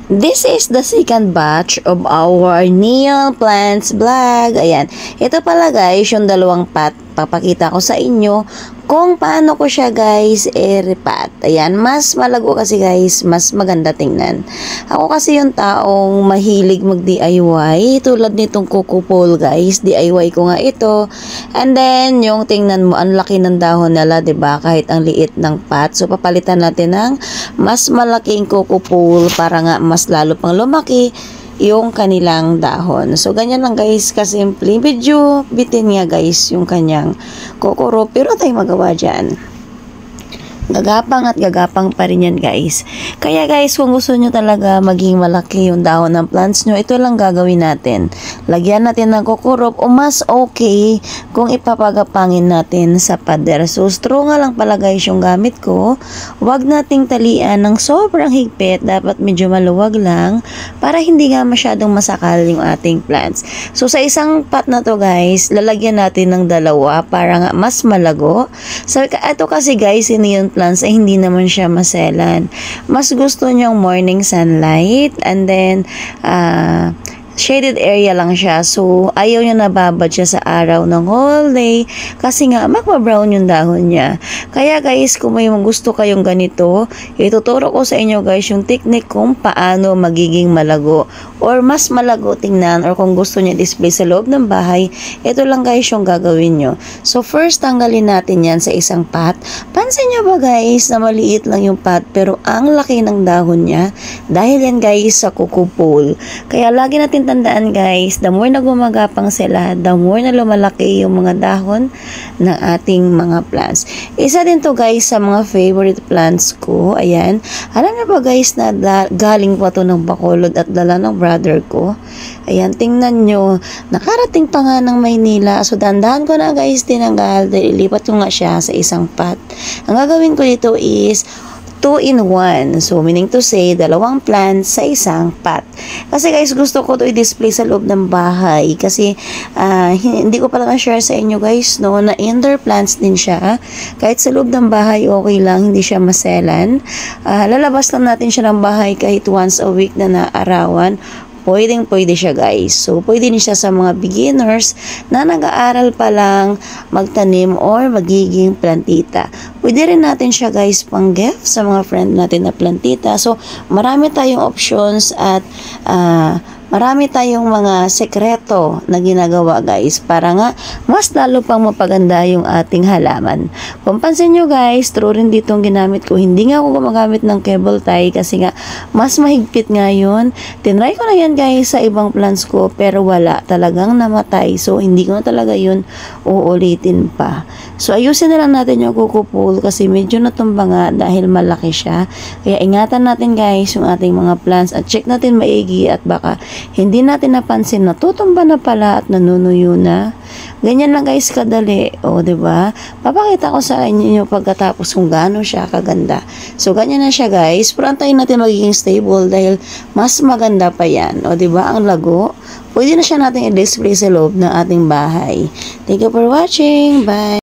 This is the second batch of our neon plants vlog. Ayan. Ito pala guys, yung dalawang pot. Papakita ko sa inyo kung paano ko siya guys i-repot. Ayan. Mas malago kasi guys, mas maganda tingnan. Ako kasi yung taong mahilig mag-DIY. Tulad nitong Coco Pole guys. DIY ko nga ito. And then, yung tingnan mo, ang laki ng dahon nila, 'di ba? Kahit ang liit ng pot. So, papalitan natin ng mas malaking Coco Pole para nga mas lalo pang lumaki yung kanilang dahon. So, ganyan lang guys, kasimple. Medyo bitin nga guys yung kanyang kokoro, pero tayo magawa dyan. Gagapang at gagapang pa rin yan guys. Kaya guys, kung gusto nyo talaga maging malaki yung dahon ng plants nyo, ito lang gagawin natin. Lagyan natin ng kukurop o mas okay kung ipapagapangin natin sa pader. So, straw nga lang pala guys yung gamit ko. Huwag nating talian ng sobrang higpit. Dapat medyo maluwag lang para hindi nga masyadong masakal yung ating plants. So, sa isang pot na to guys, lalagyan natin ng dalawa para nga mas malago. So, ito kasi guys, ini yung plants ay hindi naman siya maselan. Mas gusto niyang morning sunlight and then shaded area lang siya. So, ayaw niya nababad siya sa araw ng whole day kasi nga magpa-brown yung dahon niya. Kaya guys, kung may gusto kayong ganito, ituturo ko sa inyo guys yung technique kung paano magiging malago or mas malago tingnan, or kung gusto niya display sa loob ng bahay, ito lang guys yung gagawin nyo. So, first tanggalin natin yan sa isang pot. Pansin nyo ba guys na maliit lang yung pot pero ang laki ng dahon niya dahil yan guys sa Coco Pole. Kaya lagi natin tandaan guys, the more na gumagapang sila, the more na lumalaki yung mga dahon ng ating mga plants. Isa din to guys sa mga favorite plants ko. Ayan. Alam niyo ba guys na galing pa to ng Bacolod at dala ng brother ko. Ayan, tingnan nyo. Nakarating pa nga ng Maynila. So, dandahan ko na guys tinanggal dahil ilipat ko nga siya sa isang pot. Ang gagawin ko dito is 2-in-1. So, meaning to say, dalawang plants sa isang pot. Kasi guys, gusto ko to i-display sa loob ng bahay. Kasi, hindi ko pala na-share sa inyo guys, no, na indoor plants din siya. Kahit sa loob ng bahay, okay lang, hindi siya maselan. Lalabas lang natin siya ng bahay kahit once a week na naarawan. Pwede siya guys. So, pwede din siya sa mga beginners na nag-aaral pa lang magtanim or magiging plantita. Pwede rin natin siya guys pang gift sa mga friend natin na plantita. So, marami tayong options at marami tayong mga sekreto na ginagawa guys para nga mas lalo pang mapaganda yung ating halaman. Kung pansin nyo guys, true rin dito ang ginamit ko. Hindi nga ako gumagamit ng cable tie kasi nga mas mahigpit nga yun. Tinry ko na yan guys sa ibang plants ko pero wala, talagang namatay. So hindi ko na talaga yun uulitin pa. So ayusin na lang natin yung Coco Pole kasi medyo natumba nga dahil malaki siya. Kaya ingatan natin guys yung ating mga plants at check natin maigi at baka hindi natin napansin na tutumba na pala at nanunuyo na. Ganyan lang guys kadali. O, diba? Papakita ko sa inyo pagkatapos kung gaano siya kaganda. So, ganyan na siya guys. Pero antayin natin magiging stable dahil mas maganda pa yan. O, diba? Ang lago. Pwede na siya natin i-display sa loob ng ating bahay. Thank you for watching. Bye!